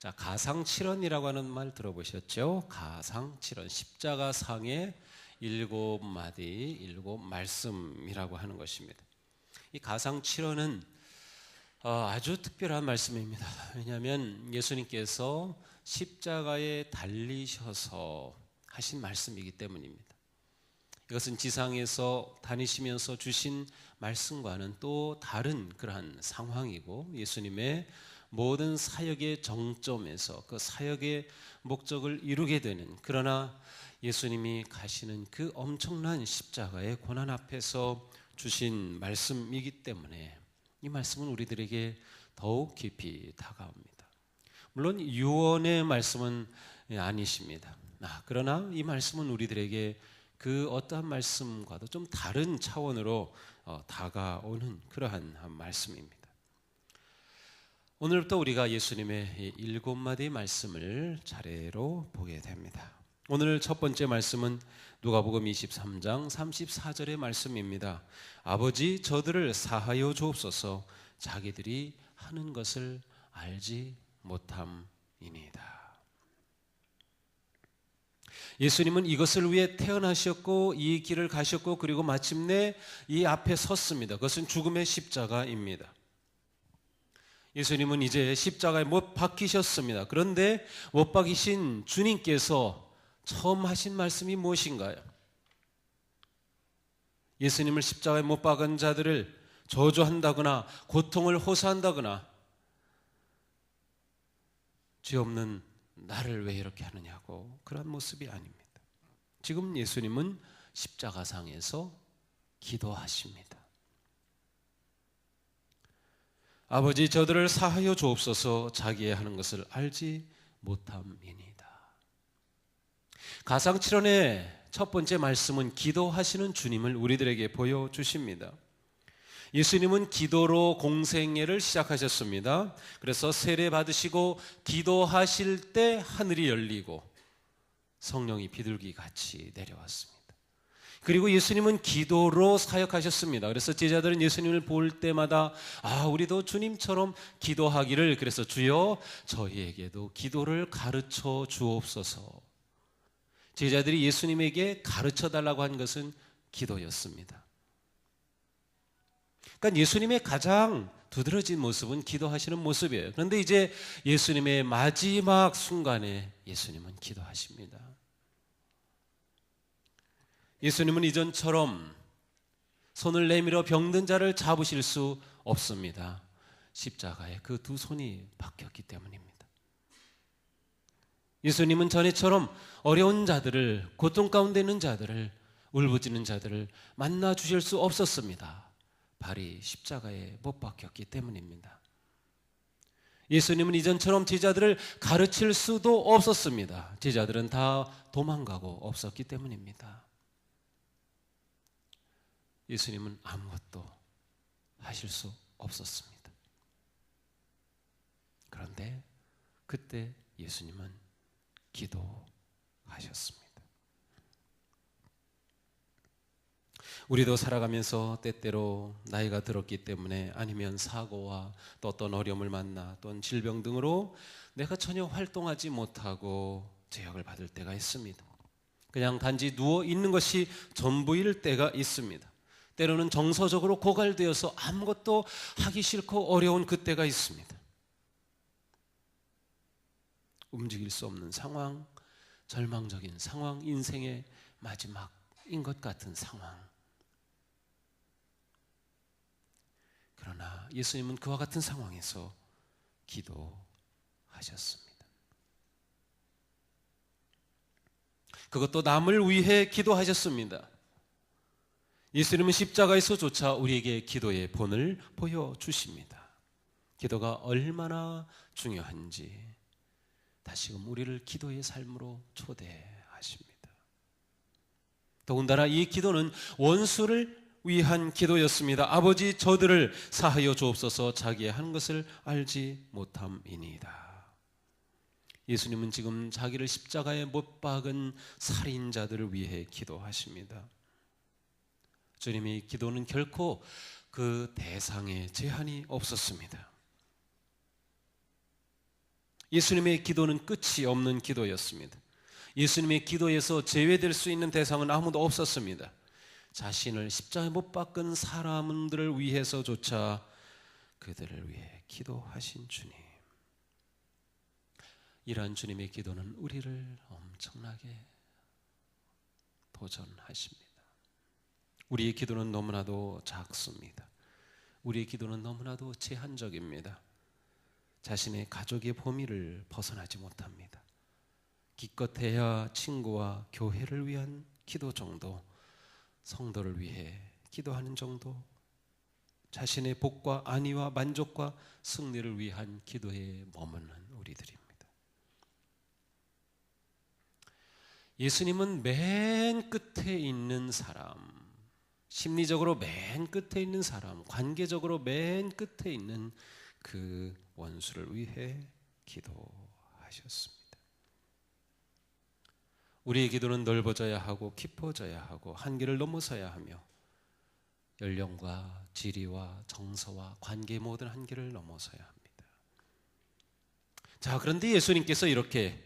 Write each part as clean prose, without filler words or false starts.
자, 가상칠언이라고 하는 말 들어보셨죠? 가상칠언, 십자가상의 7마디, 7말씀이라고 하는 것입니다. 이 가상칠언은 아주 특별한 말씀입니다. 왜냐하면 예수님께서 십자가에 달리셔서 하신 말씀이기 때문입니다. 이것은 지상에서 다니시면서 주신 말씀과는 또 다른 그러한 상황이고, 예수님의 모든 사역의 정점에서 그 사역의 목적을 이루게 되는, 그러나 예수님이 가시는 그 엄청난 십자가의 고난 앞에서 주신 말씀이기 때문에 이 말씀은 우리들에게 더욱 깊이 다가옵니다. 물론 유언의 말씀은 아니십니다. 그러나 이 말씀은 우리들에게 그 어떠한 말씀과도 좀 다른 차원으로 다가오는 그러한 말씀입니다. 오늘부터 우리가 예수님의 7마디 말씀을 차례로 보게 됩니다. 오늘 첫 번째 말씀은 누가복음 23장 34절의 말씀입니다. 아버지, 저들을 사하여 주옵소서, 자기들이 하는 것을 알지 못함이니이다. 예수님은 이것을 위해 태어나셨고 이 길을 가셨고, 그리고 마침내 이 앞에 섰습니다. 그것은 죽음의 십자가입니다. 예수님은 이제 십자가에 못 박히셨습니다. 그런데 못 박히신 주님께서 처음 하신 말씀이 무엇인가요? 예수님을 십자가에 못 박은 자들을 저주한다거나 고통을 호소한다거나 죄 없는 나를 왜 이렇게 하느냐고, 그런 모습이 아닙니다. 지금 예수님은 십자가상에서 기도하십니다. 아버지, 저들을 사하여 주옵소서, 자기의 하는 것을 알지 못함이니이다. 가상칠언의 첫 번째 말씀은 기도하시는 주님을 우리들에게 보여주십니다. 예수님은 기도로 공생애를 시작하셨습니다. 그래서 세례 받으시고 기도하실 때 하늘이 열리고 성령이 비둘기 같이 내려왔습니다. 그리고 예수님은 기도로 사역하셨습니다. 그래서 제자들은 예수님을 볼 때마다 우리도 주님처럼 기도하기를, 그래서 주여 저희에게도 기도를 가르쳐 주옵소서. 제자들이 예수님에게 가르쳐 달라고 한 것은 기도였습니다. 그러니까 예수님의 가장 두드러진 모습은 기도하시는 모습이에요. 그런데 이제 예수님의 마지막 순간에 예수님은 기도하십니다. 예수님은 이전처럼 손을 내밀어 병든 자를 잡으실 수 없습니다. 십자가에 그 두 손이 박혔기 때문입니다. 예수님은 전에처럼 어려운 자들을, 고통 가운데 있는 자들을, 울부짖는 자들을 만나 주실 수 없었습니다. 발이 십자가에 못 박혔기 때문입니다. 예수님은 이전처럼 제자들을 가르칠 수도 없었습니다. 제자들은 다 도망가고 없었기 때문입니다. 예수님은 아무것도 하실 수 없었습니다. 그런데 그때 예수님은 기도하셨습니다. 우리도 살아가면서 때때로 나이가 들었기 때문에, 아니면 사고와 또 어떤 어려움을 만나 또는 질병 등으로 내가 전혀 활동하지 못하고 제약을 받을 때가 있습니다. 그냥 단지 누워 있는 것이 전부일 때가 있습니다. 때로는 정서적으로 고갈되어서 아무것도 하기 싫고 어려운 그때가 있습니다. 움직일 수 없는 상황, 절망적인 상황, 인생의 마지막인 것 같은 상황. 그러나 예수님은 그와 같은 상황에서 기도하셨습니다. 그것도 남을 위해 기도하셨습니다. 예수님은 십자가에서조차 우리에게 기도의 본을 보여주십니다. 기도가 얼마나 중요한지 다시금 우리를 기도의 삶으로 초대하십니다. 더군다나 이 기도는 원수를 위한 기도였습니다. 아버지, 저들을 사하여 주옵소서, 자기의 하는 것을 알지 못함이니이다. 예수님은 지금 자기를 십자가에 못 박은 살인자들을 위해 기도하십니다. 주님의 기도는 결코 그 대상에 제한이 없었습니다. 예수님의 기도는 끝이 없는 기도였습니다. 예수님의 기도에서 제외될 수 있는 대상은 아무도 없었습니다. 자신을 십자가에 못 박은 사람들을 위해서조차 그들을 위해 기도하신 주님. 이러한 주님의 기도는 우리를 엄청나게 도전하십니다. 우리의 기도는 너무나도 작습니다. 우리의 기도는 너무나도 제한적입니다. 자신의 가족의 범위를 벗어나지 못합니다. 기껏해야 친구와 교회를 위한 기도 정도, 성도를 위해 기도하는 정도, 자신의 복과 안위와 만족과 승리를 위한 기도에 머무는 우리들입니다. 예수님은 맨 끝에 있는 사람, 심리적으로 맨 끝에 있는 사람, 관계적으로 맨 끝에 있는 그 원수를 위해 기도하셨습니다. 우리의 기도는 넓어져야 하고 깊어져야 하고 한계를 넘어서야 하며 연령과 지리와 정서와 관계의 모든 한계를 넘어서야 합니다. 자, 그런데 예수님께서 이렇게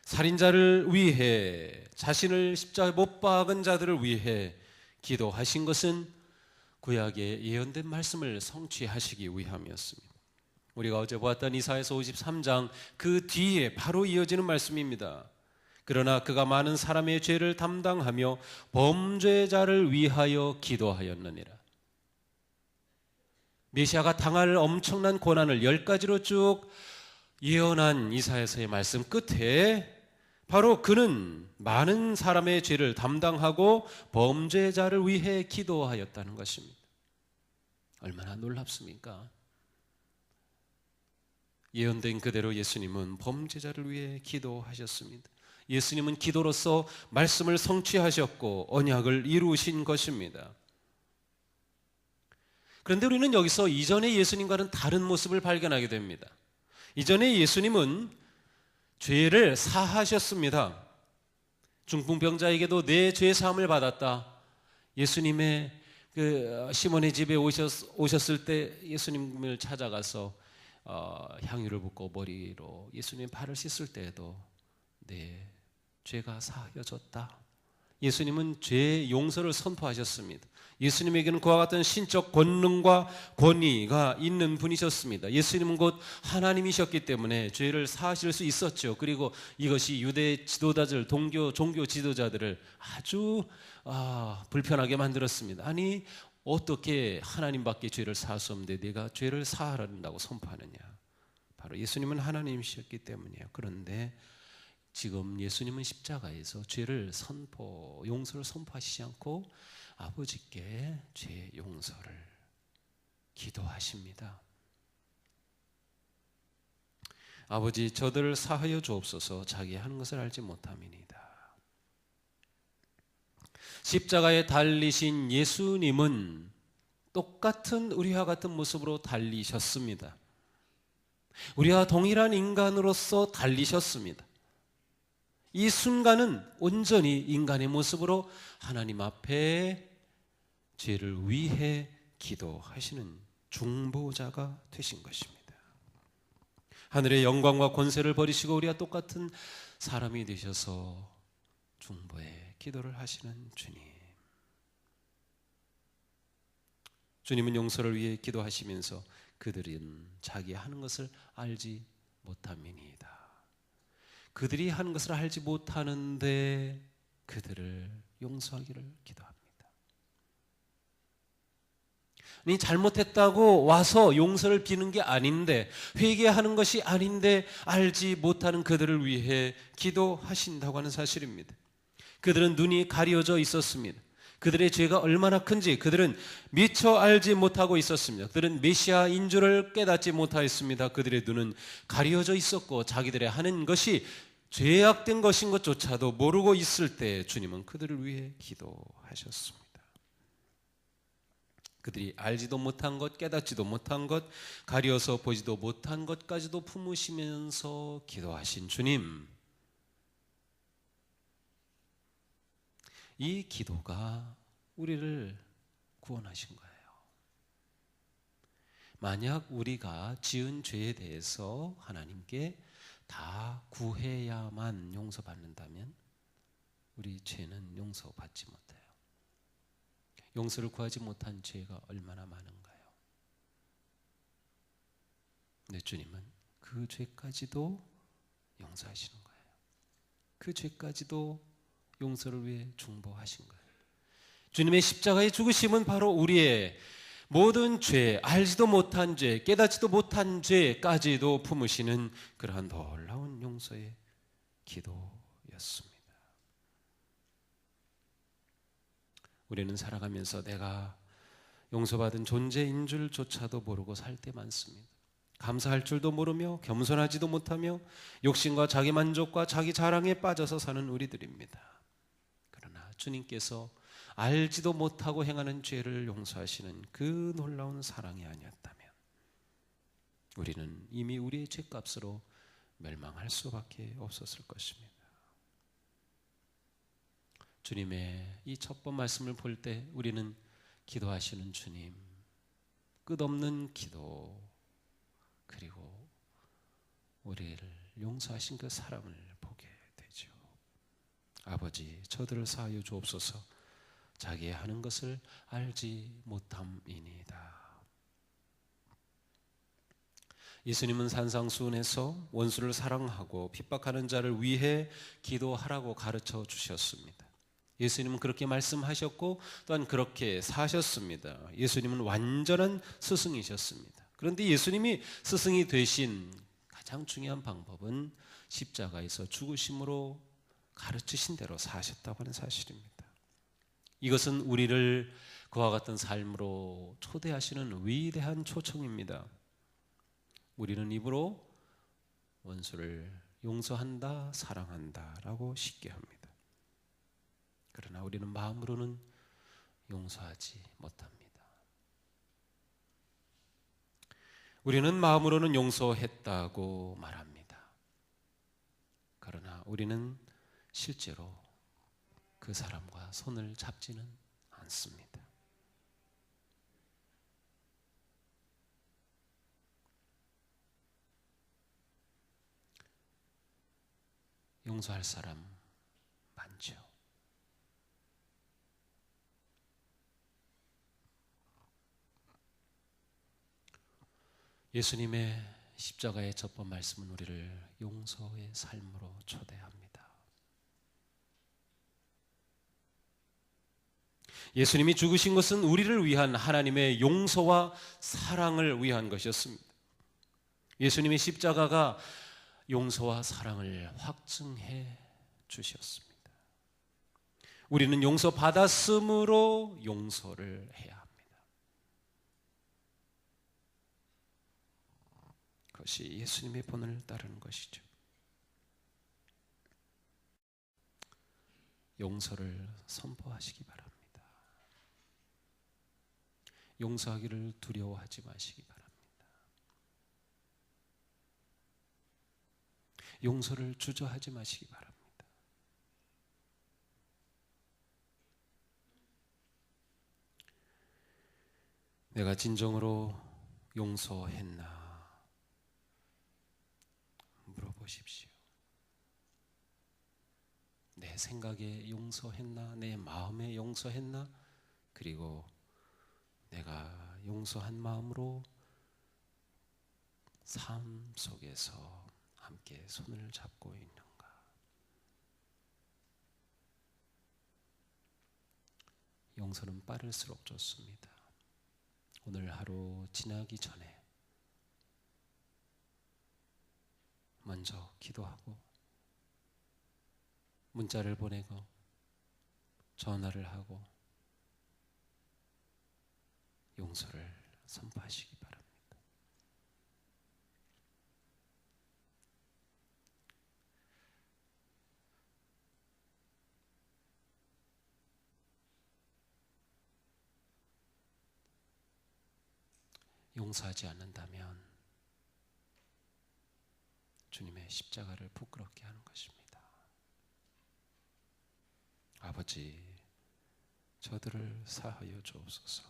살인자를 위해, 자신을 십자가에 못 박은 자들을 위해 기도하신 것은 구약의 예언된 말씀을 성취하시기 위함이었습니다. 우리가 어제 보았던 이사야서 53장 그 뒤에 바로 이어지는 말씀입니다. 그러나 그가 많은 사람의 죄를 담당하며 범죄자를 위하여 기도하였느니라. 메시아가 당할 엄청난 고난을 10가지로 쭉 예언한 이사야서의 말씀 끝에 바로 그는 많은 사람의 죄를 담당하고 범죄자를 위해 기도하였다는 것입니다. 얼마나 놀랍습니까? 예언된 그대로 예수님은 범죄자를 위해 기도하셨습니다. 예수님은 기도로서 말씀을 성취하셨고 언약을 이루신 것입니다. 그런데 우리는 여기서 이전의 예수님과는 다른 모습을 발견하게 됩니다. 이전의 예수님은 죄를 사하셨습니다. 중풍병자에게도 내 죄 사함을 받았다. 예수님의 그 시몬의 집에 오셨을 때 예수님을 찾아가서 향유를 붓고 머리로 예수님 발을 씻을 때에도 내 죄가 사하여졌다. 예수님은 죄 용서를 선포하셨습니다. 예수님에게는 그와 같은 신적 권능과 권위가 있는 분이셨습니다. 예수님은 곧 하나님이셨기 때문에 죄를 사하실 수 있었죠. 그리고 이것이 유대 지도자들, 종교 지도자들을 아주 불편하게 만들었습니다. 아니 어떻게 하나님밖에 죄를 사할 수 없는데 네가 죄를 사하란다고 선포하느냐. 바로 예수님은 하나님이셨기 때문이에요. 그런데 지금 예수님은 십자가에서 죄를 용서를 선포하시지 않고 아버지께 죄 용서를 기도하십니다. 아버지, 저들을 사하여 주옵소서. 자기 하는 것을 알지 못함이니이다. 십자가에 달리신 예수님은 똑같은 우리와 같은 모습으로 달리셨습니다. 우리와 동일한 인간으로서 달리셨습니다. 이 순간은 온전히 인간의 모습으로 하나님 앞에 죄를 위해 기도하시는 중보자가 되신 것입니다. 하늘의 영광과 권세를 버리시고 우리와 똑같은 사람이 되셔서 중보의 기도를 하시는 주님. 주님은 용서를 위해 기도하시면서 그들은 자기 하는 것을 알지 못함이니이다. 그들이 하는 것을 알지 못하는데 그들을 용서하기를 기도합니다. 아니, 잘못했다고 와서 용서를 비는 게 아닌데, 회개하는 것이 아닌데 알지 못하는 그들을 위해 기도하신다고 하는 사실입니다. 그들은 눈이 가려져 있었습니다. 그들의 죄가 얼마나 큰지 그들은 미처 알지 못하고 있었습니다. 그들은 메시아인 줄을 깨닫지 못하였습니다. 그들의 눈은 가려져 있었고 자기들의 하는 것이 죄악된 것인 것조차도 모르고 있을 때 주님은 그들을 위해 기도하셨습니다. 그들이 알지도 못한 것, 깨닫지도 못한 것, 가려서 보지도 못한 것까지도 품으시면서 기도하신 주님. 이 기도가 우리를 구원하신 거예요. 만약 우리가 지은 죄에 대해서 하나님께 다 구해야만 용서받는다면 우리 죄는 용서받지 못해요. 용서를 구하지 못한 죄가 얼마나 많은가요? 근데 주님은 그 죄까지도 용서하시는 거예요. 그 죄까지도 용서를 위해 중보하신 거예요. 주님의 십자가의 죽으심은 바로 우리의 모든 죄, 알지도 못한 죄, 깨닫지도 못한 죄까지도 품으시는 그러한 놀라운 용서의 기도였습니다. 우리는 살아가면서 내가 용서받은 존재인 줄조차도 모르고 살 때 많습니다. 감사할 줄도 모르며 겸손하지도 못하며 욕심과 자기 만족과 자기 자랑에 빠져서 사는 우리들입니다. 그러나 주님께서 알지도 못하고 행하는 죄를 용서하시는 그 놀라운 사랑이 아니었다면 우리는 이미 우리의 죄값으로 멸망할 수밖에 없었을 것입니다. 주님의 이 첫 번 말씀을 볼 때 우리는 기도하시는 주님, 끝없는 기도, 그리고 우리를 용서하신 그 사랑을 보게 되죠. 아버지, 저들을 사하여 주옵소서. 자기의 하는 것을 알지 못함이니이다. 예수님은 산상수훈에서 원수를 사랑하고 핍박하는 자를 위해 기도하라고 가르쳐 주셨습니다. 예수님은 그렇게 말씀하셨고 또한 그렇게 사셨습니다. 예수님은 완전한 스승이셨습니다. 그런데 예수님이 스승이 되신 가장 중요한 방법은 십자가에서 죽으심으로 가르치신 대로 사셨다고 하는 사실입니다. 이것은 우리를 그와 같은 삶으로 초대하시는 위대한 초청입니다. 우리는 입으로 원수를 용서한다, 사랑한다 라고 쉽게 합니다. 그러나 우리는 마음으로는 용서하지 못합니다. 우리는 마음으로는 용서했다고 말합니다. 그러나 우리는 실제로 그 사람과 손을 잡지는 않습니다. 용서할 사람 많죠. 예수님의 십자가의 첫 번 말씀은 우리를 용서의 삶으로 초대합니다. 예수님이 죽으신 것은 우리를 위한 하나님의 용서와 사랑을 위한 것이었습니다. 예수님의 십자가가 용서와 사랑을 확증해 주셨습니다. 우리는 용서받았으므로 용서를 해야 합니다. 그것이 예수님의 본을 따르는 것이죠. 용서를 선포하시기 바랍니다. 용서하기를 두려워하지 마시기 바랍니다. 용서를 주저하지 마시기 바랍니다. 내가 진정으로 용서했나 물어보십시오. 내 생각에 용서했나? 내 마음에 용서했나? 그리고 내가 용서한 마음으로 삶 속에서 함께 손을 잡고 있는가? 용서는 빠를수록 좋습니다. 오늘 하루 지나기 전에 먼저 기도하고 문자를 보내고 전화를 하고 용서를 선포하시기 바랍니다. 용서하지 않는다면 주님의 십자가를 부끄럽게 하는 것입니다. 아버지, 저들을 사하여 주옵소서.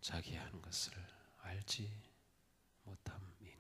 자기 하는 것을 알지 못함이니이다.